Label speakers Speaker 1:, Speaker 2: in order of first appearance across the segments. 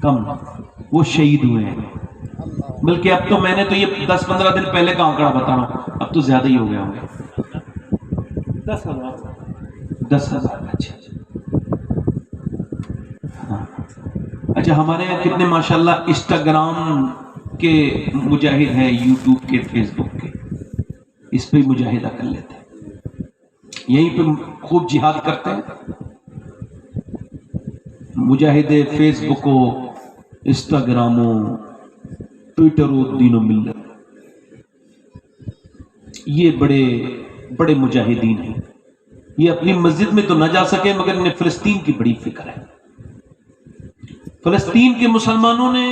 Speaker 1: کم، وہ شہید ہوئے ہیں. بلکہ اب تو میں نے تو یہ 10-15 دن پہلے کا آنکڑا بتا رہا ہوں، اب تو زیادہ ہی ہو گیا ہوگا. 10,000. اچھا ہمارے یہاں کتنے ماشاءاللہ انسٹاگرام کے مجاہد ہیں، یوٹیوب کے، فیس بک کے، اس پہ مجاہدہ کر لیتے ہیں، یہیں پہ خوب جہاد کرتے ہیں. مجاہد فیس بک ہو، انسٹاگرام ہو، ٹویٹر ہو، دین و ملت، یہ بڑے بڑے مجاہدین ہیں. یہ اپنی مسجد میں تو نہ جا سکے مگر انہیں فلسطین کی بڑی فکر ہے. فلسطین کے مسلمانوں نے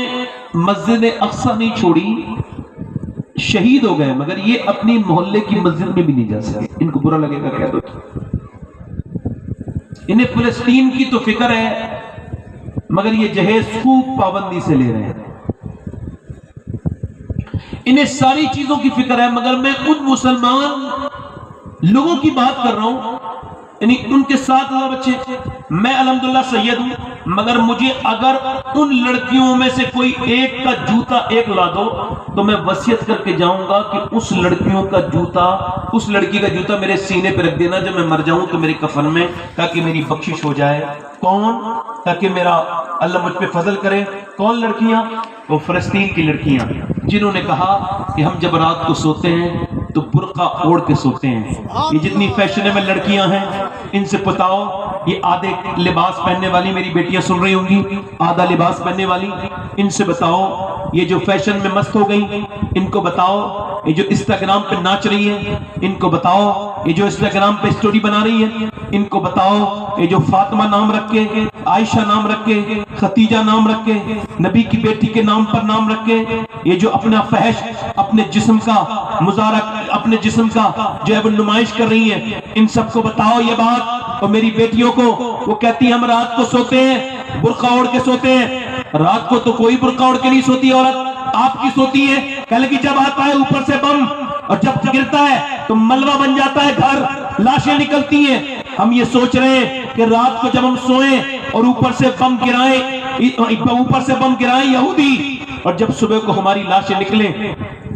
Speaker 1: مسجد اقصی نہیں چھوڑی، شہید ہو گئے، مگر یہ اپنی محلے کی مسجد میں بھی نہیں جا سکے. ان کو برا لگے گا کہہ دو. انہیں فلسطین کی تو فکر ہے مگر یہ جہیز خوب پابندی سے لے رہے ہیں. انہیں ساری چیزوں کی فکر ہے مگر میں ان مسلمان لوگوں کی بات کر رہا ہوں، یعنی ان کے 7,000 بچے. میں الحمدللہ سید ہوں مگر مجھے اگر ان لڑکیوں میں سے کوئی ایک کا جوتا ایک لا دو تو میں وصیت کر کے جاؤں گا کہ اس لڑکیوں کا جوتا، اس لڑکی کا جوتا میرے سینے پہ رکھ دینا جب میں مر جاؤں تو میرے کفن میں، تاکہ میری بخشش ہو جائے. کون؟ تاکہ میرا اللہ مجھ پہ فضل کرے. کون لڑکیاں؟ وہ فلسطین کی لڑکیاں جنہوں نے کہا کہ ہم جب رات کو سوتے ہیں تو برقع اوڑھ کے سوتے ہیں. یہ جتنی فیشنیبل لڑکیاں ہیں ان سے بتاؤ، یہ آدھے لباس پہننے والی میری بیٹیاں سن رہی ہوں گی، آدھا لباس پہننے والی، ان سے بتاؤ یہ جو فیشن میں مست ہو گئی، ان کو بتاؤ یہ جو انسٹاگرام پہ ناچ رہی ہے، ان کو بتاؤ یہ جو انسٹاگرام پہ سٹوری بنا رہی ہے، ان کو بتاؤ یہ جو فاطمہ نام رکھ کے، عائشہ نام رکھ کے، خدیجہ نام رکھ کے، نبی کی بیٹی کے نام پر نام رکھ کے، یہ جو اپنا فحش، اپنے جسم کا مظاہرہ، اپنے جسم کا جو ہے وہ نمائش کر رہی ہیں، ان سب کو بتاؤ یہ بات. اور میری بیٹیوں کو وہ کہتی ہیں ہم رات کو سوتے ہیں برقع اوڑھ کے سوتے ہیں. رات کو تو کوئی برقع اوڑھ کے نہیں سوتی عورت، آپ کی سوتی ہے. کہہ لگی جب آتا ہے اوپر سے بم اور جب گرتا ہے تو ملبہ بن جاتا ہے گھر، لاشیں نکلتی ہیں. ہم یہ سوچ رہے ہیں کہ رات کو جب ہم سوئیں اور اوپر سے بم گرائیں یہودی، اور جب صبح کو ہماری لاشیں نکلیں،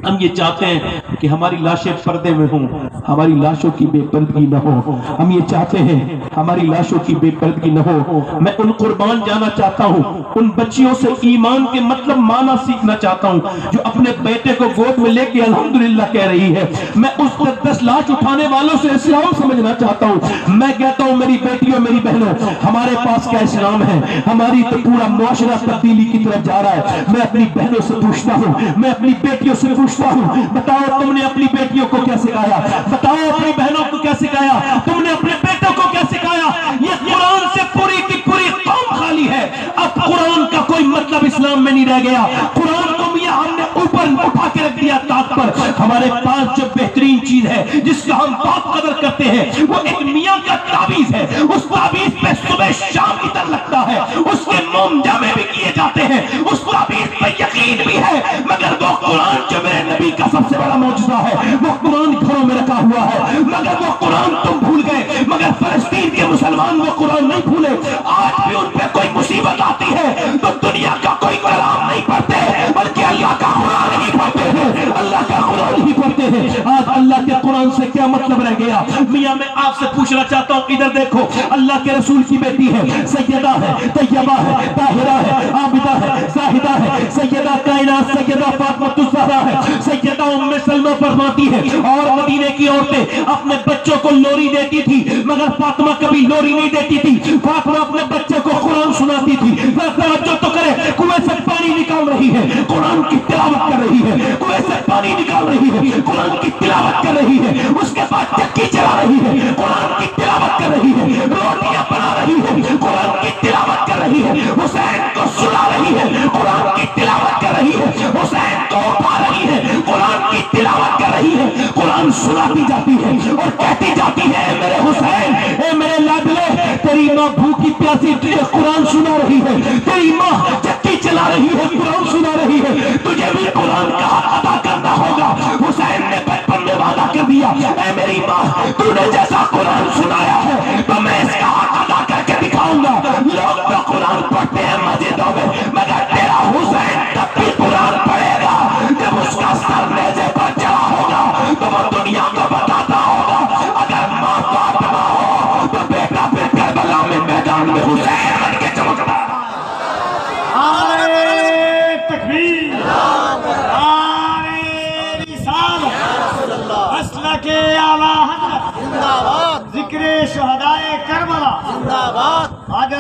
Speaker 1: ہم یہ چاہتے ہیں کہ ہماری لاشیں پردے میں ہوں، ہماری لاشوں کی بے پردگی نہ ہو. ہم یہ چاہتے ہیں ہماری لاشوں کی بے پردگی نہ ہو. میں ان قربان جانا چاہتا ہوں، ان بچیوں سے ایمان کے مطلب معنی سیکھنا چاہتا ہوں جو اپنے بیٹے کو گود میں لے کے الحمدللہ کہہ رہی ہے. میں اس 10 لاش اٹھانے والوں سے اسلام سمجھنا چاہتا ہوں. میں کہتا ہوں میری بیٹیوں، میری بہنوں، ہمارے پاس کیا اسلام ہے؟ ہماری تو پورا معاشرہ تبدیلی کی طرف جا رہا ہے. میں اپنی بہنوں سے پوچھتا ہوں، میں اپنی بیٹیوں سے پوچھتا ہوں، بتاؤ تم نے اپنی بیٹیوں کو کیا سکھایا؟ بتاؤ اپنی بہنوں کو کیا سکھایا؟ تم نے اپنے بیٹوں کو کیا سکھایا؟ یہ قرآن سے پوری کی پوری قوم خالی ہے. اب قرآن کا کوئی مطلب اسلام میں نہیں رہ گیا. قرآن کو ہم نے اوپر اٹھا کے رکھ دیا طاق پر. ہمارے پاس جو بہترین چیز ہے جس کا ہم بہت قدر کرتے ہیں وہ ایک میاں کا تعویذ ہے. اس تعویذ پہ صبح شام ادھر لگتا ہے، اس کے موم جامے بھی کیے جاتے ہیں، اس تعویذ پہ یقین بھی ہے، مگر وہ قرآن جو میرے نبی کا سب سے بڑا معجزہ ہے وہ قرآن گھروں میں رکھا ہوا ہے. مگر وہ قرآن تم بھول گئے، مگر فلسطین کے مسلمان وہ قرآن نہیں بھولے. آج بھی ان پہ کوئی مصیبت آتی ہے تو دنیا کا کوئی کلام نہیں پڑھتے بلکہ اللہ کا قرآن ہی پڑھتے ہیں، اللہ کا قرآن ہی پڑھتے ہیں. آج اللہ کے قرآن سے کیا مطلب رہ گیا؟ میاں میں آپ سے پوچھنا چاہتا ہوں، ادھر دیکھو، اللہ کے رسول کی بیٹی ہے، سیدہ ہے، طیبہ ہے، طاہرہ ہے، عابدہ ہے، زاہدہ ہے، سیدہ کائنات سیدہ فاطمہ الزہرا ہے. سیدہ ام سلمہ فرماتی ہے اور مدینے کی عورتیں اپنے بچوں کو لوری دیتی تھی مگر فاطمہ کبھی لوری نہیں دیتی تھی. فاطمہ اپنے بچے کو قرآن سناتی تھی. توجہ تو کرے، کنویں سے پانی نکال رہی ہے، قرآن کی تلاوت کر رہی ہے، کنویں سے پانی نکال رہی ہے، قرآن کی تلاوت کر رہی ہے. اس کے بعد چکی چلا رہی ہے، قرآن کی تلاوت کر رہی ہے. روٹیاں بنا رہی ہے، قرآن کی تلاوت کر رہی ہے. حسین کو سلا رہی ہے، قرآن کی تلاوت کر رہی ہے. حسین کو اٹھا رہی ہے، قرآن کی تلاوت کر رہی ہے. قرآن سناتی جاتی ہے اور کہتی جاتی ہے اے میرے حسین، اے میرے لاڈلے، تیری ماں بھوکی پیاسی تجھے قرآن سنا رہی ہے، تیری ماں چکی چلا رہی ہے، قرآن سنا رہی ہے. تجھے بھی قرآن کا حق ادا کرنا ہوگا. حسین نے بچپن میں وعدہ کر دیا، اے میری ماں، تو نے جیسا قرآن سنایا ہے تو میں اس کا حق ادا کر کے دکھاؤں گا. لوگ تو قرآن پڑھتے ہیں مسجدوں میں مگر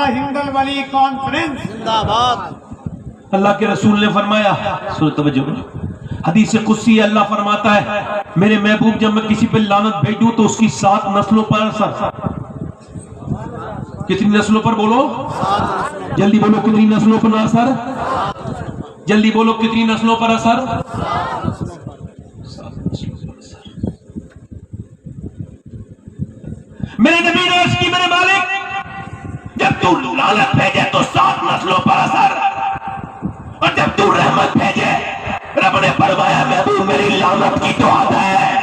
Speaker 2: خواجہ ہند الولی کانفرنس زندہ باد۔
Speaker 1: اللہ کے رسول نے فرمایا، سنو توجہ کرو، حدیث قدسی اللہ فرماتا ہے میرے محبوب جب میں کسی پہ لعنت بھیجوں تو اس کی 7 نسلوں پر اثر۔ کتنی نسلوں پر بولو؟ جلدی بولو، کتنی نسلوں پر اثر؟ جلدی بولو، کتنی نسلوں پر اثر؟ میرے نبی نے عرض کی میرے مالک جب تو لعنت بھیجے تو 7 نسلوں پر اثر، اور جب تو رحمت بھیجے رب نے فرمایا محبوب میری لعنت کی تو حد ہے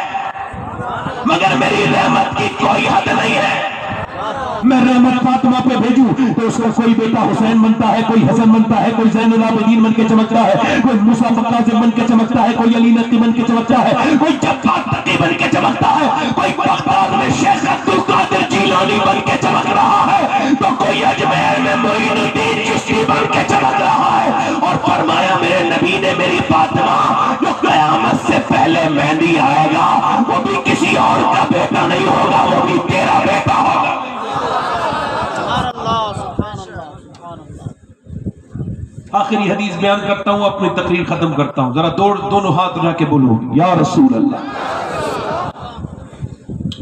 Speaker 1: مگر میری رحمت کی کوئی حد نہیں ہے۔ میں رحمت فاطمہ پہ بھیجوں تو اس کا کوئی بیٹا حسین بنتا ہے، کوئی حسن بنتا ہے، کوئی زین العابدین بن کے چمکتا ہے، کوئی موسیٰ کاظم بن کے چمکتا ہے، کوئی علی نقی بن کے چمکتا ہے، کوئی جبار تقی بن کے چمکتا ہے، کوئی بغداد میں شیخ عبد القادر جیلانی بن کے چمک رہا ہے، تو کوئی اجمیر میں معین الدین چشتی بن کے چمک رہا ہے۔ اور فرمایا میرے نبی نے میری فاطمہ جو قیامت سے پہلے مہدی آئے گا وہ بھی کسی اور کا بیٹا نہیں ہوگا، وہ بھی تیرا بیٹا ہوگا۔ آخری حدیث بیان کرتا ہوں، اپنی تقریر ختم کرتا ہوں، ذرا دونوں ہاتھ اٹھا کے بولو یا رسول اللہ۔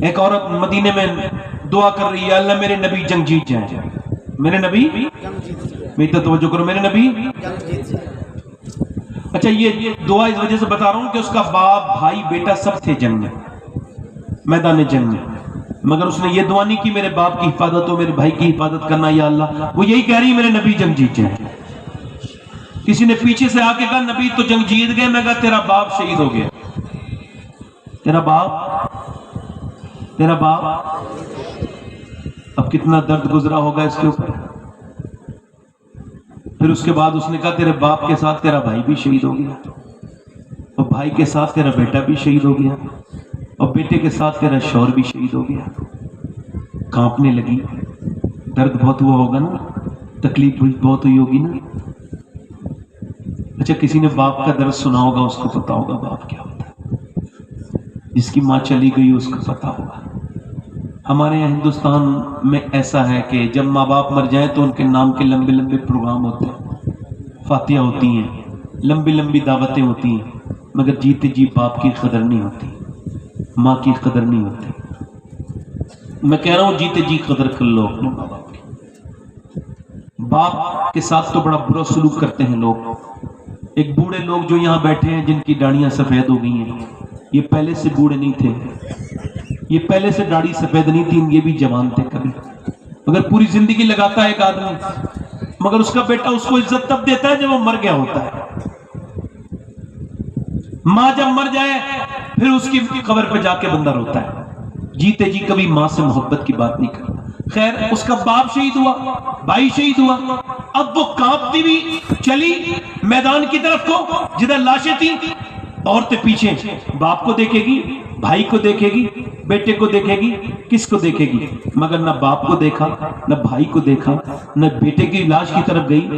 Speaker 1: ایک عورت مدینے میں دعا کر رہی ہے، اللہ میرے نبی جنگ جیت جائیں، میرے نبی، میری تو توجہ کرو، میرے نبی۔ اچھا یہ دعا اس وجہ سے بتا رہا ہوں کہ اس کا باپ بھائی بیٹا سب تھے جنگ میں، میدان جنگ میں، مگر اس نے یہ دعا نہیں کی میرے باپ کی حفاظت ہو، میرے بھائی کی حفاظت کرنا یا اللہ، وہ یہی کہہ رہی میرے نبی جنگ جیت جائیں۔ کسی نے پیچھے سے آ کے کہا نبی تو جنگ جیت گئے، میں کہا تیرا باپ شہید ہو گیا، تیرا باپ اب کتنا درد گزرا ہوگا اس کے اوپر۔ پھر اس کے بعد اس نے کہا تیرے باپ کے ساتھ تیرا بھائی بھی شہید ہو گیا، اور بھائی کے ساتھ تیرا بیٹا بھی شہید ہو گیا، اور بیٹے کے ساتھ تیرا شوہر بھی شہید ہو گیا۔ کانپنے لگی، درد بہت ہوا ہوگا نا، تکلیف بہت ہوئی ہوگی نا۔ اچھا کسی نے باپ کا درد سنا ہوگا، اس کو پتا ہوگا باپ کیا ہوتا ہے، جس کی ماں چلی گئی اس کو پتا ہوگا۔ ہمارے یہاں ہندوستان میں ایسا ہے کہ جب ماں باپ مر جائیں تو ان کے نام کے لمبے لمبے پروگرام ہوتے ہیں، فاتحہ ہوتی ہیں، لمبی لمبی دعوتیں ہوتی ہیں، مگر جیتے جی باپ کی قدر نہیں ہوتی، ماں کی قدر نہیں ہوتی۔ میں کہہ رہا ہوں جیتے جی قدر کر لو اپنے ماں باپ کی۔ باپ کے ساتھ تو بڑا برا سلوک کرتے ہیں لوگ۔ ایک بوڑھے لوگ جو یہاں بیٹھے ہیں جن کی داڑیاں سفید ہو گئی ہیں، یہ پہلے سے بوڑھے نہیں تھے، یہ پہلے سے داڑھی سفید نہیں تھی، یہ بھی جوان تھے کبھی، مگر پوری زندگی لگاتا ہے ایک آدمی، مگر اس کا بیٹا اس کو عزت تب دیتا ہے جب وہ مر گیا ہوتا ہے۔ ماں جب مر جائے پھر اس کی قبر پہ جا کے بندہ روتا ہے، جیتے جی کبھی ماں سے محبت کی بات نہیں کرتا۔ خیر اس کا باپ شہید ہوا، بھائی شہید ہوا، اب وہ کانپتی بھی چلی میدان کی طرف کو جدھر لاشیں تھیں، عورتیں پیچھے، باپ کو دیکھے گی، بھائی کو دیکھے گی، بیٹے کو دیکھے گی، کس کو دیکھے گی، مگر نہ باپ کو دیکھا، نہ بھائی کو دیکھا، نہ بیٹے کی لاش کی طرف گئی،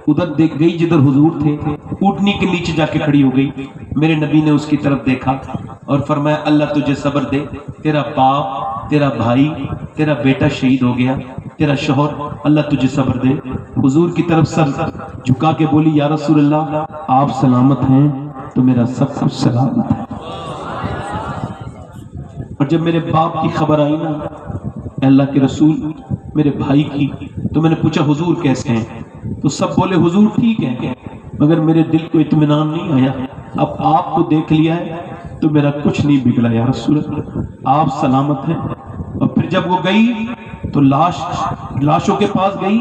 Speaker 1: ادھر دیکھ گئی جدھر حضور تھے، اونٹنی کے نیچے جا کے کھڑی ہو گئی۔ میرے نبی نے اس کی طرف دیکھا اور فرمایا اللہ تجھے صبر دے، تیرا باپ، تیرا بھائی، تیرا بیٹا شہید ہو گیا، تیرا شوہر، اللہ تجھے صبر دے۔ حضور کی طرف سر جھکا کے بولی یا رسول اللہ آپ سلامت ہیں تو میرا سب کچھ سلامت ہے۔ اور جب میرے باپ کی خبر آئی نا اللہ کے رسول میرے بھائی کی، تو میں نے پوچھا حضور کیسے ہیں، تو سب بولے حضور ٹھیک ہے، مگر میرے دل کو اطمینان نہیں آیا، اب آپ کو دیکھ لیا ہے تو میرا کچھ نہیں بگڑا یا رسول اللہ آپ سلامت ہیں۔ اور پھر جب وہ گئی تو لاشوں کے پاس گئی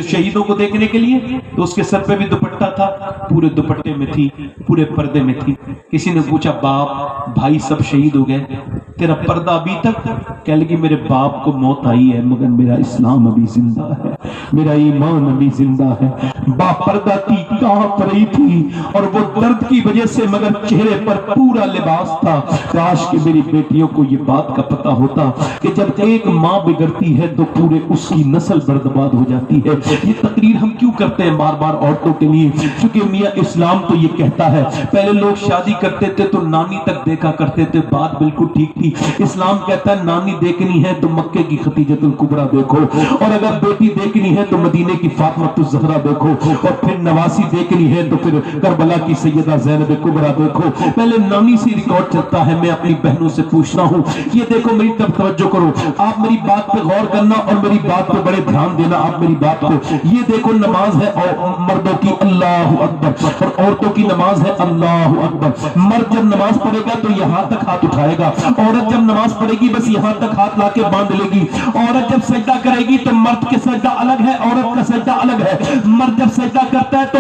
Speaker 1: شہیدوں کو دیکھنے کے لیے، تو اس کے سر پہ بھی دوپٹہ تھا، پورے دوپٹے میں تھی، پورے پردے میں تھی۔ کسی نے پوچھا باپ بھائی سب شہید ہو گئے، تیرا پردہ ابھی تک؟ کہہ لگی میرے باپ کو موت آئی ہے مگر میرا اسلام ابھی زندہ ہے، میرا ایمان ابھی زندہ ہے۔ باپ پردہ تھی، کانپ رہی تھی اور وہ درد کی وجہ سے مگر چہرے پر پورا لباس تھا۔ کاش کہ میری بیٹیوں کو یہ بات کا پتہ ہوتا کہ جب ایک ماں بگڑتی ہے تو پورے اس کی نسل برباد ہو جاتی ہے۔ یہ تقریر ہم کیوں کرتے ہیں بار بار عورتوں کے لیے؟ کیونکہ میاں اسلام تو یہ کہتا ہے، پہلے لوگ شادی کرتے تھے تو نانی تک دیکھا کرتے تھے، بات بالکل ٹھیک تھی۔ اسلام کہتا ہے نانی بیٹی دیکھنی ہے تو مکے کی خدیجۃ الکبریٰ دیکھو، اور اگر بیٹی دیکھنی ہے تو مدینے کی فاطمہ الزہرا دیکھو، اور پھر نواسی دیکھنی ہے تو پھر کربلا کی سیدہ زینب کبریٰ دیکھو۔ پہلے نامی سی ریکارڈ چلتا ہے، میں اپنی بہنوں سے پوچھتا ہوں، یہ دیکھو میری طرف توجہ کرو، آپ میری بات پہ غور کرنا اور میری بات پہ بڑے دھیان دینا، آپ میری بات کو، یہ دیکھو نماز ہے اور مردوں کی اللہ اکبر اور عورتوں کی نماز ہے اللہ اکبر۔ مرد جب نماز پڑھے گا تو یہاں تک ہاتھ اٹھائے گا، عورت جب نماز پڑھے گی بس یہاں تک ہاتھ لا کے باندھ لے گی۔ عورت جب سجدہ کرے گی تو مرد کے سجدہ الگ ہے، عورت کا سجدہ الگ ہے۔ مرد جب سجدہ کرتا ہے تو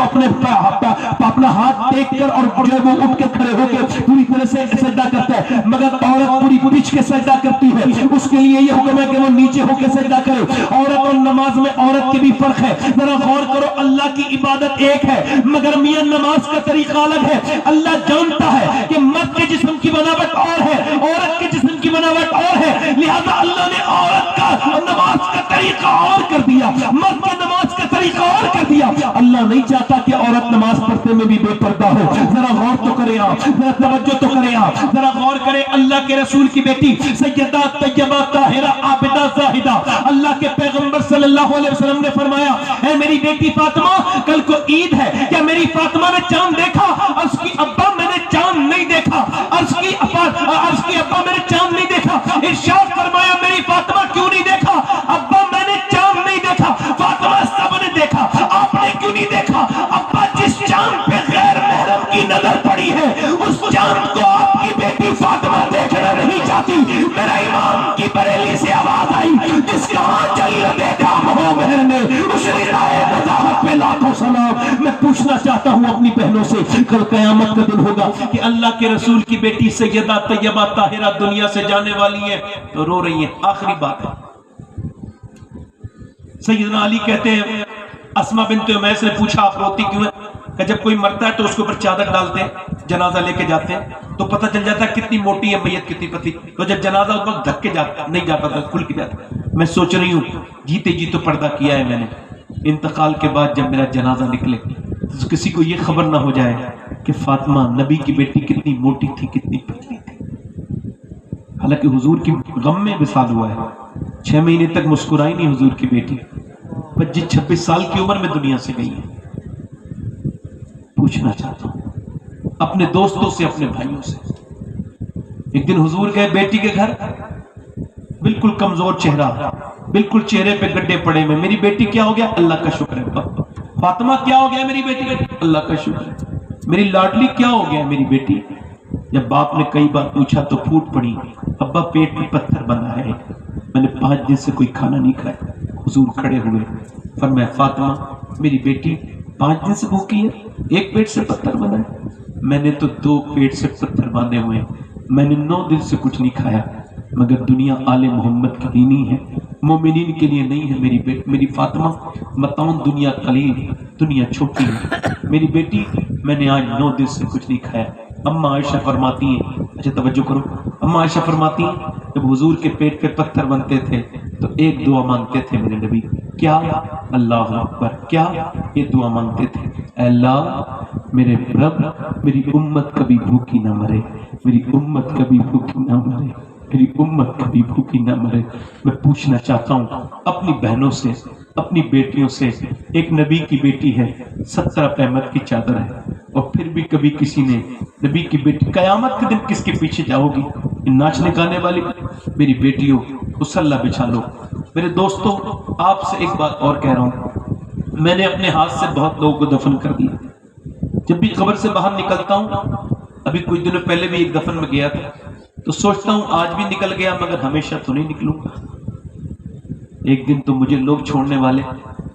Speaker 1: اپنا ہاتھ ٹیک کر اور جو وہ اٹھ کے کھڑے ہو کے پوری طرح سے سجدہ کرتا ہے، مگر عورت پوری پچھ کے سجدہ کرتی ہے، اس کے لیے یہ حکم ہے کہ وہ نیچے ہو کے سجدہ کرے۔ عورت اور نماز میں عورت کے بھی فرق ہے، ذرا غور کرو، اللہ کی عبادت ایک ہے مگر میاں نماز کا طریقہ الگ ہے۔ اللہ جانتا ہے کہ مرد کے جسم کی بناوٹ اور ہے، عورت کے جسم کی بناوٹ اور ہے، لہذا اللہ نے عورت کا نماز کا طریقہ اور کر دیا، مرد کی نماز کا طریقہ اور کر دیا۔ اللہ نہیں چاہتا کہ عورت نماز پڑھتے میں بھی بے پردہ ہو، ذرا غور تو کریں آپ، ذرا توجہ تو کریں آپ، ذرا غور کریں۔ اللہ کے رسول کی بیٹی سیدہ طیبہ طاہرہ عابدہ زاہدہ، اللہ کے پیغمبر صلی اللہ علیہ وسلم نے فرمایا، اے میری بیٹی فاطمہ، کل کو عید ہے، کیا میری فاطمہ نے چاند دیکھا؟ عرض کی ابا میں نے چاند نہیں دیکھا، عرض کی ابا میں نے چاند نہیں دیکھا۔ ارشاد فرمایا، میری فاطمہ کیوں نہیں دیکھا؟ ابا میں نے چاند نہیں دیکھا۔ فاطمہ سب نے دیکھا، آپ نے کیوں نہیں دیکھا؟ ابا جس چاند پہ غیر محرم کی نظر پڑی ہے اس چاند کو آپ کی بیٹی فاطمہ دیکھنا نہیں چاہتی۔ میرا امام کی بریلی سے آواز آئی، جس کا چل دیکھا مہو مہر نے اس رائے وضاحت پہ لاکھوں سلام۔ میں پوچھنا چاہتا ہوں اپنی بہنوں سے، کل قیامت کا دن ہوگا کہ اللہ کے رسول کی بیٹی سیدہ طیبہ طاہرہ دنیا سے جانے والی ہے تو رو رہی ہیں۔ آخری بات ہے، سیدنا علی کہتے ہیں، اسماء بنت امیس نے پوچھا آپ روتی کیوں ہے؟ کہ جب کوئی مرتا ہے تو اس کے اوپر چادر ڈالتے ہیں، جنازہ لے کے جاتے ہیں تو پتہ چل جاتا ہے کتنی موٹی ہے میت کتنی پتلی، تو جب جنازہ اس وقت دھک کے جاتا نہیں جاتا تھا، کھل کے جاتا۔ میں سوچ رہی ہوں جیتے جی تو پردہ کیا ہے میں نے، انتقال کے بعد جب میرا جنازہ نکلے تو کسی کو یہ خبر نہ ہو جائے کہ فاطمہ نبی کی بیٹی کتنی موٹی تھی کتنی پتلی تھی۔ حالانکہ حضور کی غم میں وصال ہوا ہے، 6 مہینے تک مسکرائی نہیں حضور کی بیٹی، 25-26 سال کی عمر میں دنیا سے گئی ہے۔ پوچھنا چاہتا ہوں اپنے دوستوں سے، اپنے بھائیوں سے، ایک دن حضور گئے بیٹی کے گھر، بالکل کمزور چہرہ، بالکل چہرے پہ گڈھے پڑے میں، میری بیٹی کیا ہو گیا؟ اللہ کا شکر ہے۔ فاطمہ کیا ہو گیا میری بیٹی؟ اللہ کا شکر ہے۔ میری لاڈلی کیا ہو گیا میری بیٹی؟ جب باپ نے کئی بار پوچھا تو پھوٹ پڑی، ابا پیٹ میں پتھر بندھا ہے، میں نے 5 دن سے کوئی کھانا نہیں کھایا۔ حضور کھڑے ہوئے، فرمایا فاطمہ میری بیٹی 5 دن سے بھوکی ہے، ایک پیٹ سے پتھر بندھا ہے؟ میں نے تو 2 پیٹ سے پتھر باندھے ہوئے ہیں، میں نے 9 دن سے کچھ نہیں کھایا، مگر دنیا آل محمد کے لیے نہیں ہے، مومنین کے لیے نہیں ہے میری بیٹی، میری فاطمہ متاؤں دنیا قلیل، دنیا چھوٹی ہے، میری بیٹی میں نے آج 9 دن سے کچھ نہیں کھایا۔ اماں عائشہ فرماتی ہیں، اچھا توجہ کرو، اماں عائشہ فرماتی ہیں جب حضور کے پیٹ پہ پتھر بنتے تھے تو ایک دعا مانگتے تھے میرے نبی، کیا؟ اللہ اکبر، کیا؟ یہ دعا مانگتے تھے، اے اللہ میرے رب میری امت کبھی بھوکی نہ مرے، میری امت کبھی بھوکی نہ مرے، میری امت کبھی بھوکی نہ مرے۔ میں پوچھنا چاہتا ہوں اپنی بہنوں سے، اپنی بیٹیوں سے، ایک نبی کی بیٹی ہے، 70 احمد کی چادر ہے، اور پھر بھی کبھی کسی نے نبی کی بیٹی، قیامت کے دن کس کے پیچھے جاؤ گی؟ ان ناچنے گانے والی؟ میری بیٹیوں مصلی بچھا لو۔ میرے دوستوں آپ سے ایک بات اور کہہ رہا ہوں، میں نے اپنے ہاتھ سے بہت لوگوں کو دفن کر دیا، جب بھی قبر سے باہر نکلتا ہوں، ابھی کچھ دنوں پہلے بھی ایک دفن میں گیا تھا تو سوچتا ہوں آج بھی نکل گیا مگر ہمیشہ تو نہیں نکلوں گا، ایک دن تو مجھے لوگ چھوڑنے والے،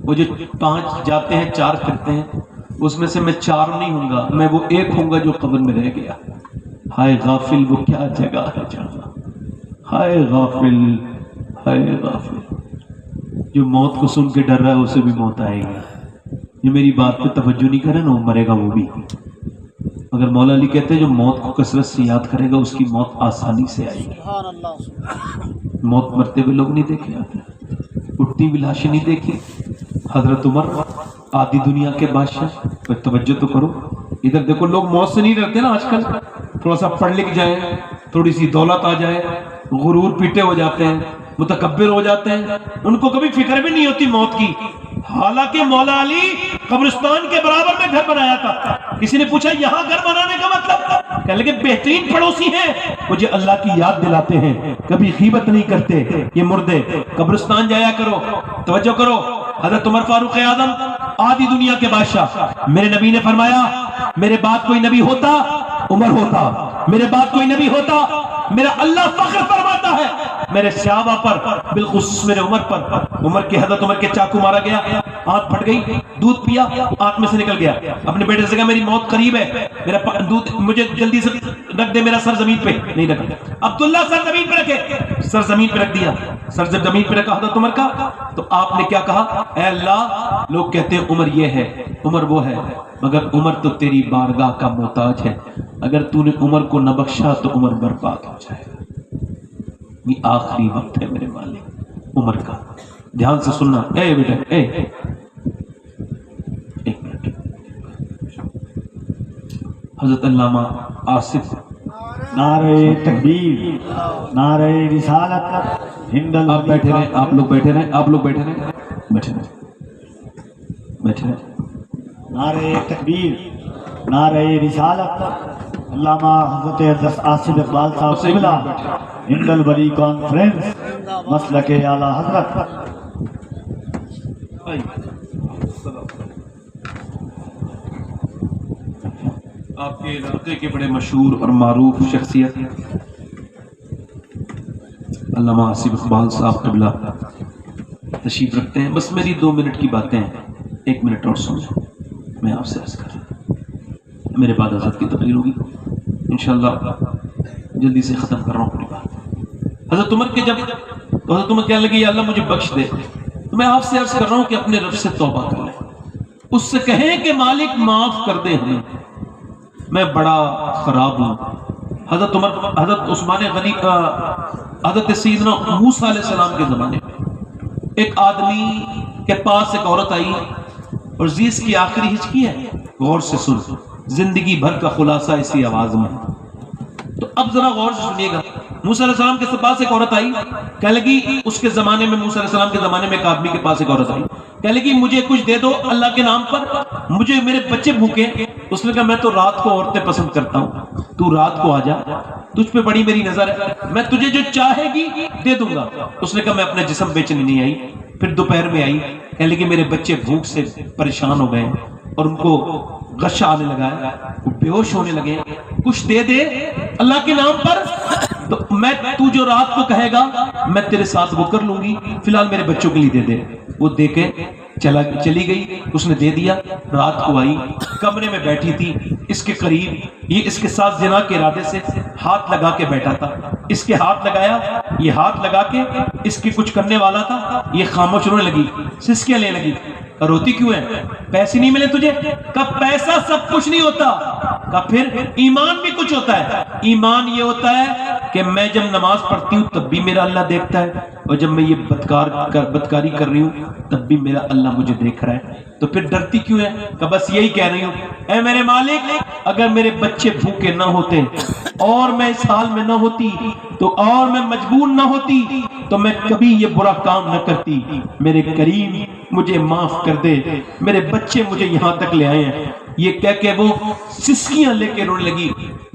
Speaker 1: وہ جو 5 جاتے ہیں 4 پھرتے ہیں، اس میں سے میں 4 نہیں ہوں گا، میں وہ ایک ہوں گا جو قبر میں رہ گیا۔ ہائے غافل وہ کیا جگہ ہے جہاں، ہائے غافل، ہائے غافل، جو موت کو سن کے ڈر رہا ہے اسے بھی موت آئے گی، جو میری بات پہ توجہ نہیں کرے نا وہ مرے گا وہ بھی۔ مگر مولا علی کہتے ہیں جو موت کو کثرت سے یاد کرے گا اس کی موت آسانی سے آئے گی۔ موت مرتے ہوئے لوگ نہیں دیکھے آتے، اٹھتی بھی لاشیں نہیں دیکھی۔ حضرت عمر آدھی دنیا کے بادشاہ، توجہ تو کرو، ادھر دیکھو، لوگ موت سے نہیں ڈرتے نا آج کل، تھوڑا سا پڑھ لکھ جائے، تھوڑی سی دولت آ جائے، غرور پیٹے ہو جاتے ہیں، متکبر ہو جاتے ہیں، ان کو کبھی فکر بھی نہیں ہوتی موت کی. حالانکہ مولا علی قبرستان کے برابر میں گھر بنایا تھا. کسی نے پوچھا یہاں گھر بنانے کا مطلب؟ کہنے لگے بہترین پڑوسی ہیں، مجھے اللہ کی یاد دلاتے ہیں، کبھی غیبت نہیں کرتے یہ مردے. قبرستان جایا کرو. توجہ کرو، حضرت عمر فاروق اعظم آدھی دنیا کے بادشاہ، میرے نبی نے فرمایا میرے بعد کوئی نبی ہوتا عمر ہوتا، میرے بعد کوئی نبی ہوتا میرا اللہ فخر فرماتا ہے میرے صحابہ پر، بالخصوص میرے عمر پر. حضرت عمر کے چاقو مارا گیا، آنکھ پھٹ گئی، دودھ پیا، آنکھ میں سے نکل گیا. اپنے بیٹے سے کہا میری موت قریب ہے، میرا دودھ مجھے جلدی سے رکھ دے، میرا سر زمین پہ. نہیں رکھا. عبداللہ سر زمین پہ رکھے، سر زمین پہ رکھ دیا. سر جب زمین پہ رکھا حضرت عمر کا تو آپ نے کیا کہا؟ اے اللہ، لوگ کہتے ہیں عمر یہ ہے، عمر وہ ہے، مگر عمر تو تیری بارگاہ کا محتاج ہے. اگر تو نے عمر کو نہ بخشا تو عمر برباد ہو جائے گا. یہ آخری وقت ہے میرے مالک عمر کا. دھیان سے سننا. اے بیٹا، ایک منٹ. حضرت علامہ آصف.
Speaker 2: نعرہ تکبیر، نعرہ رسالت.
Speaker 1: آپ بیٹھے رہیں، آپ لوگ بیٹھے رہیں، آپ لوگ بیٹھے رہیں، بیٹھے رہیں، بیٹھے رہیں.
Speaker 2: نعرہ تکبیر، نعرہ رسالت. علامہ حضرت آصف اقبال صاحب قبلہ ہند البری کانفرنس مسلک اعلیٰ حضرت.
Speaker 1: آپ کے علاقے کے بڑے مشہور اور معروف شخصیت علامہ آصف اقبال صاحب قبلہ تشریف رکھتے ہیں. بس میری 2 منٹ کی باتیں ہیں، 1 منٹ اور سن لیں. میں آپ سے عرض کر رہا ہوں، میرے بعد حضرت کی تقریر ہوگی انشاءاللہ. جلدی سے ختم کر رہا ہوں اپنی بات. حضرت عمر کے جب حضرت عمر کہنے لگے یا اللہ مجھے بخش دے، تو میں آپ سے عرض کر رہا ہوں کہ اپنے رب سے توبہ کر لیں، اس سے کہیں کہ مالک معاف کر دے ہمیں، میں بڑا خراب ہوں. حضرت عمر، حضرت عثمان غنی، حضرت سیدنا موسیٰ علیہ السلام کے زمانے میں ایک آدمی کے پاس ایک عورت آئی اور زیس کی آخری ہچکی ہے. غور سے سن، زندگی بھر کا خلاصہ اسی آواز میں. تو اب ذرا غور سے سنیے گا. موسیٰ علیہ السلام کے پاس ایک عورت آئی، کہنے لگی اس کے زمانے میں، موسیٰ علیہ السلام کے زمانے میں ایک آدمی کے پاس ایک عورت آئی، کہنے لگی مجھے کچھ دے دو اللہ کے نام پر، مجھے میرے بچے بھوکے. اس نے کہا میں تو رات کو عورتیں پسند کرتا ہوں، تو رات کو آ جا، تجھ پہ بڑی میری نظر ہے، میں تجھے جو چاہے گی دے دوں گا. اس نے کہا میں اپنا جسم بیچنے نہیں آئی. پھر دوپہر میں آئی، کہنے لگی میرے بچے بھوک سے پریشان ہو گئے اور ان کو غشہ آنے لگا ہے، وہ بے ہوش ہونے لگے، کچھ دے دے اللہ کے نام پر، تو میں تو جو رات کو کہے گا میں تیرے ساتھ وہ کر لوں گی، فی الحال میرے بچوں کے لیے دے دے. وہ دے کے چلی گئی. اس نے دے دیا. رات کو آئی، کمرے میں بیٹھی تھی، اس کے قریب یہ اس کے ساتھ زنا کے ارادے سے ہاتھ لگا کے بیٹھا تھا. اس کے ہاتھ لگایا، یہ ہاتھ لگا کے اس کی کچھ کرنے والا تھا. یہ خاموش رونے لگی، سسکیاں لینے لگی. روتی کیوں ہے؟ پیسے نہیں ملے تجھے؟ کب پیسہ سب کچھ نہیں ہوتا، کب پھر ایمان بھی کچھ ہوتا ہے. ایمان یہ ہوتا ہے کہ میں جب نماز پڑھتی ہوں تب بھی میرا اللہ دیکھتا ہے، اور جب میں یہ بدکاری کر رہی ہوں تب بھی میرا اللہ مجھے دیکھ رہا ہے. تو پھر ڈرتی کیوں ہے؟ کہ بس یہی کہہ رہی ہوں، اے میرے مالک، اگر میرے بچے بھوکے نہ ہوتے اور میں اس حال میں نہ ہوتی تو، اور میں مجبور نہ ہوتی تو میں کبھی یہ برا کام نہ کرتی. میرے کریم مجھے معاف کر دے، میرے بچے مجھے یہاں تک لے آئے ہیں. یہ کہہ کے وہ سسکیاں لے کے رونے لگی.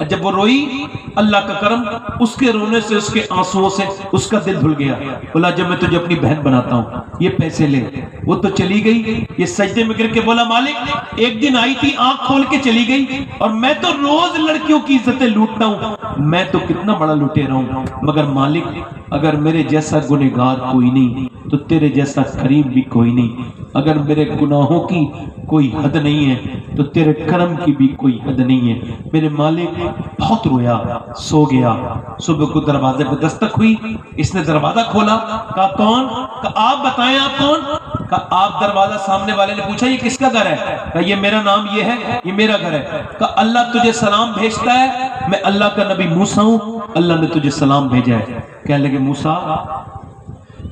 Speaker 1: جب وہ روئی، اللہ کا کرم، اس کے رونے سے، اس کے آنسوؤں سے اس کا دل دھل گیا. بولا جب میں تجھے اپنی بہن بناتا ہوں، یہ پیسے لے. وہ تو چلی گئی. یہ سجدے میں گر کے بولا مالک ایک دن آئی تھی، آنکھ کھول کے چلی گئی، اور میں تو روز لڑکیوں کی عزتیں لوٹتا ہوں، میں تو کتنا بڑا لٹیرا ہوں، مگر مالک اگر میرے جیسا گنہگار کوئی نہیں تو تیرے جیسا کریم بھی کوئی نہیں. اگر میرے گناہوں کی کوئی حد نہیں ہے تو تیرے کرم کی بھی کوئی حد نہیں ہے. میرے مالک بہت رویا، سو گیا. صبح کو دروازے پہ دستک ہوئی. اس نے دروازہ کھولا. کہا کون؟ کہا آپ بتائیں آپ کون؟ کہا آپ دروازہ. سامنے والے نے پوچھا یہ کس کا گھر ہے؟ کہا یہ میرا نام یہ ہے، یہ میرا گھر ہے. کہا اللہ تجھے سلام بھیجتا ہے، میں اللہ کا نبی موسیٰ ہوں، اللہ نے تجھے سلام بھیجا ہے. کہنے لگے موسیٰ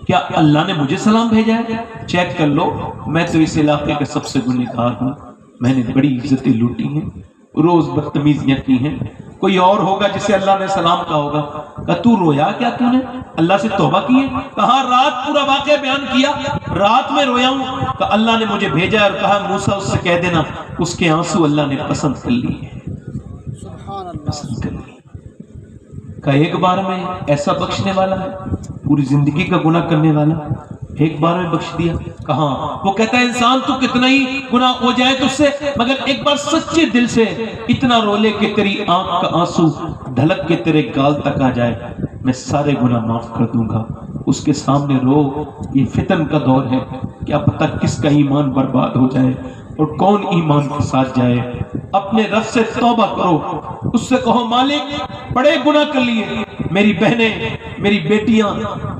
Speaker 1: کیا اللہ نے مجھے سلام بھیجا ہے؟ چیک کر لو، میں تو اس علاقے کا سب سے گنہگار ہوں، میں نے بڑی عزتیں لوٹی ہیں، روز بدتمیزیاں کی ہیں، کوئی اور ہوگا جسے اللہ نے سلام کہا ہوگا، کہا تو رویا کیا تو نے؟ اللہ سے توبہ کی ہے؟ کہا رات پورا واقعہ بیان کیا، رات میں رویا ہوں، کہ اللہ نے مجھے بھیجا اور کہا موسیٰ اس سے کہہ دینا اس کے آنسو اللہ نے پسند کر لیے، پسند کر لیے۔ کہ ایک بار میں ایسا بخشنے والا ہے، پوری زندگی کا گناہ کرنے والا ایک بار میں بخش دیا؟ کہاں؟ وہ کہتا ہے انسان تو کتنا ہی گناہ ہو جائے تجھ سے، مگر ایک بار سچے دل سے اتنا رو لے کہ تیری آنکھ کا آنسو ڈھلک کے تیرے گال تک آ جائے، میں سارے گناہ معاف کر دوں گا۔ اس کے سامنے رو۔ یہ فتن کا دور ہے، کیا پتہ کس کا ایمان برباد ہو جائے اور کون ایمان کے ساتھ جائے۔ اپنے رب سے توبہ کرو، اس سے کہو مالک بڑے گناہ کر لیے، میری بہنیں میری بیٹیاں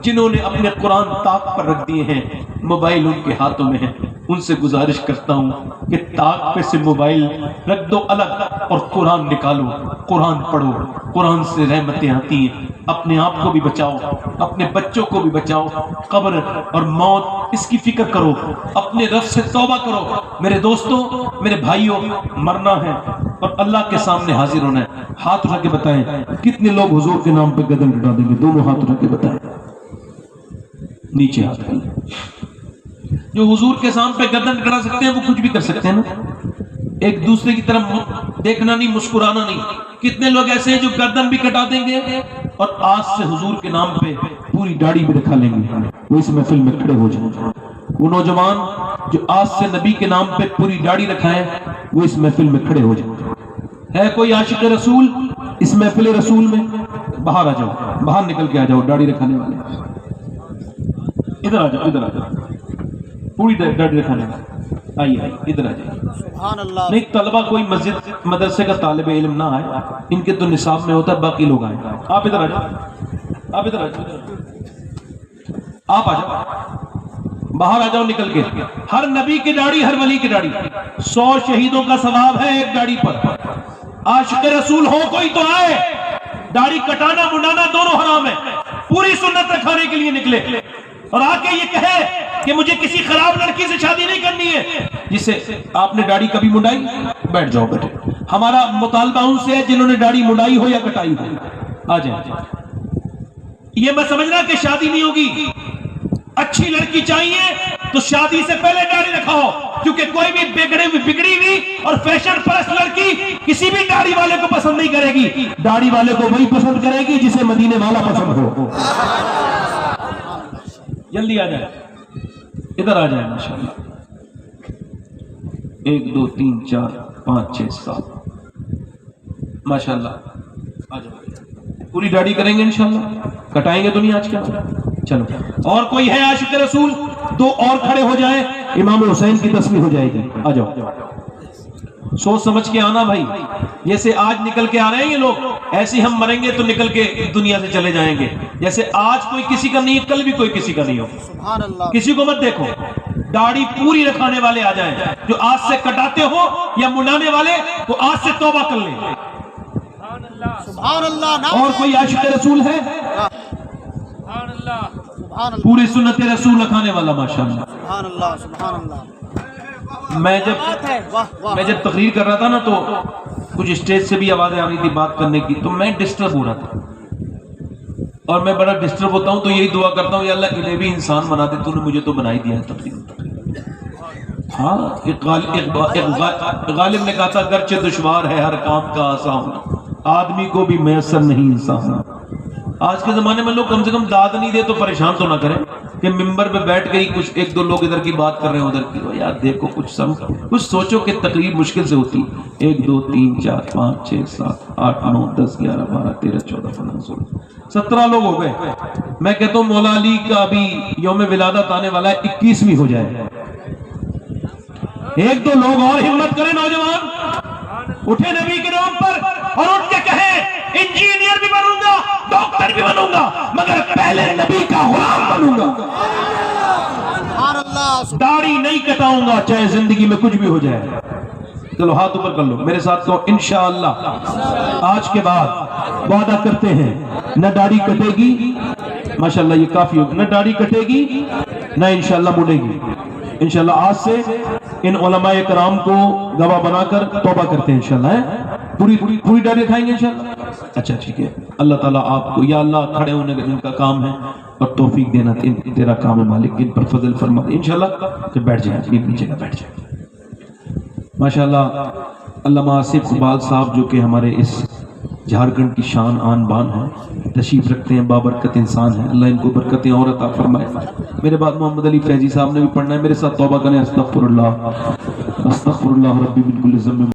Speaker 1: جنہوں نے اپنے قرآن طاق پر رکھ دیے ہیں، موبائل ان کے ہاتھوں میں ہے، ان سے گزارش کرتا ہوں کہ طاق پہ سے موبائل رکھ دو الگ اور قرآن نکالو، قرآن پڑھو، قرآن سے رحمتیں آتی ہیں۔ اپنے آپ کو بھی بچاؤ، اپنے بچوں کو بھی بچاؤ، قبر اور موت اس کی فکر کرو، اپنے رب سے توبہ کرو۔ میرے دوستوں، میرے بھائیوں، مرنا ہے اور اللہ کے سامنے حاضر ہونا ہے۔ ہاتھ اٹھا کے بتائیں کتنے لوگ حضور کے نام پہ گردن کٹا دیں گے؟ دونوں ہاتھ اٹھا کے بتائیں، نیچے ہاتھ کر لیں۔ جو حضور کے سامنے پہ گردن کٹا سکتے ہیں وہ کچھ بھی کر سکتے ہیں نا، ایک دوسرے کی طرف دیکھنا نہیں، مسکرانا نہیں۔ کتنے لوگ ایسے ہیں جو گردن بھی کٹا دیں گے اور آج سے حضور کے نام پہ پوری داڑھی بھی رکھا لیں گے، وہ اس محفل میں کھڑے ہو جائیں۔ وہ نوجوان جو آج سے نبی کے نام پہ پوری داڑھی رکھا ہے وہ اس محفل میں کھڑے ہو جائیں۔ ہے کوئی عاشق رسول اس محفل رسول میں؟ باہر آ جاؤ، باہر نکل کے آ جاؤ، داڑھی رکھانے والے ادھر آ جاؤ، ادھر آ جاؤ، پوری داڑھی رکھانے والے آئیے، ادھر آ جائیے۔
Speaker 3: سبحان اللہ۔
Speaker 1: نہیں طلبہ کوئی مسجد مدرسے کا طالب علم نہ آئے، ان کے تو نصاب میں ہوتا ہے، باقی لوگ آئیں۔ آپ ادھر آ جاؤ، آپ ادھر آ جاؤ، آپ آ جاؤ، باہر آ جاؤ نکل کے۔ ہر نبی کی داڑھی، ہر ولی کی داڑھی، 100 شہیدوں کا ثواب ہے ایک داڑھی پر۔ عاشق رسول ہو کوئی تو آئے۔ داڑھی کٹانا منڈانا دونوں حرام ہے، پوری سنت رکھانے کے لیے نکلے اور آ کے یہ کہے کہ مجھے کسی خراب لڑکی سے شادی نہیں کرنی ہے۔ جسے آپ نے داڑھی کبھی منڈائی؟ بیٹھ جاؤ بیٹھے۔ ہمارا مطالبہ ان سے ہے جنہوں نے داڑھی منڈائی ہو یا کٹائی ہو، آ جائیں۔ یہ میں سمجھنا کہ شادی نہیں ہوگی، اچھی لڑکی چاہیے تو شادی سے پہلے داڑھی رکھاؤ، کیونکہ کوئی بھی بگڑی ہوئی اور فیشن پرست لڑکی کسی بھی داڑھی والے کو پسند نہیں کرے گی، داڑھی والے کو وہی پسند کرے گی جسے مدینے والا پسند ہو۔ جلدی آ جائے، ادھر آ جائے ماشاءاللہ۔ 1 2 3 4 5 6 7 ماشاءاللہ، آ جاؤ۔ پوری داڑھی کریں گے انشاءاللہ، کٹائیں گے تو نہیں آج کیا؟ چلو، اور کوئی ہے عاشق رسول؟ 2 اور کھڑے ہو جائیں، امام حسین کی تسبیح ہو جائے گی۔ آ جاؤ، سوچ سمجھ کے آنا بھائی، جیسے آج نکل کے آ رہے ہیں یہ لوگ، ایسے ہم مریں گے تو نکل کے دنیا سے چلے جائیں گے۔ جیسے آج کوئی کسی کا نہیں، کل بھی کوئی کسی کا نہیں ہو۔
Speaker 3: سبحان اللہ۔
Speaker 1: کسی کو مت دیکھو، داڑھی پوری رکھانے والے آ جائیں، جو آج سے کٹاتے ہو یا منڈانے والے وہ آج سے توبہ کر لیں۔
Speaker 3: سبحان اللہ۔
Speaker 1: اور کوئی عاشق رسول ہے؟
Speaker 3: سبحان اللہ۔ سبحان اللہ۔
Speaker 1: پوری سنت رسول رکھانے والا ماشاءاللہ۔
Speaker 3: سبحان اللہ۔ سبحان اللہ۔
Speaker 1: میں
Speaker 3: بات ہے، واہ واہ۔
Speaker 1: جب تقریر کر رہا تھا نا تو کچھ اسٹیج سے بھی آوازیں آ رہی تھی بات کرنے کی، تو میں ڈسٹرب ہو رہا تھا، اور میں بڑا ڈسٹرب ہوتا ہوں تو یہی دعا کرتا ہوں یا اللہ انہیں بھی انسان بنا دے، تو نے مجھے تو بنا ہی دیا ہے تقریر۔ ہاں، ایک غالب نے کہا تھا گرچہ دشوار ہے ہر کام کا آسان، آدمی کو بھی میسر نہیں انسان۔ آج کے زمانے میں لوگ کم سے کم داد نہیں دے تو پریشان تو نہ کریں کہ ممبر پہ بیٹھ گئی، کچھ 1 2 لوگ ادھر کی بات کر رہے ہیں ادھر کی، یار دیکھو کچھ سوچو کہ تقریر مشکل سے ہوتی۔ 1 2 3 4 5 6 7 8 9 10 11 12 13 14 15 16 17 لوگ ہو گئے۔ میں کہتا ہوں مولا علی کا ابھی یوم ولادت آنے والا ہے، 21ویں ہو جائے۔ 1 2 لوگ اور ہمت کریں، نوجوان اٹھے نبی کے نام پر اور اٹھ کے کہیں انجینئر بھی بنوں گا، ڈاکٹر بھی بنوں گا، مگر پہلے نبی کا غلام بنوں گا۔
Speaker 3: سبحان اللہ۔
Speaker 1: داڑھی نہیں کٹاؤں گا چاہے زندگی میں کچھ بھی ہو جائے۔ چلو ہاتھ اوپر کر لو، میرے ساتھ کہو انشاءاللہ آج کے بعد وعدہ کرتے ہیں نہ داڑھی کٹے گی، ماشاءاللہ یہ کافی ہوگا، نہ داڑھی کٹے گی نہ انشاءاللہ مڑے گی۔ انشاءاللہ آج سے ان علماء کرام کو گواہ بنا کر توبہ کرتے ہیں انشاءاللہ. پوری ڈائری کھائیں گے انشاءاللہ. اچھا ٹھیک ہے. اللہ تعالیٰ آپ کو یا اللہ کھڑے ہونے کا جن کا کام ہے اور توفیق دینا تیرا کام ہے مالک, ان پر فضل فرما دے انشاءاللہ. پھر بیٹھ جائیں, اپنی اپنی جگہ بیٹھ جائیں. ماشاءاللہ علامہ آصف اقبال صاحب جو کہ ہمارے اس جھارکھنڈ کی شان آن بان ہیں, تشریف رکھتے ہیں, بابرکت انسان ہیں. اللہ ان کو برکتیں اور عطا فرمائے. میرے بعد محمد علی فیضی صاحب نے بھی پڑھنا ہے. میرے ساتھ توبہ کریں. استغفر اللہ ربی من کل ذنب.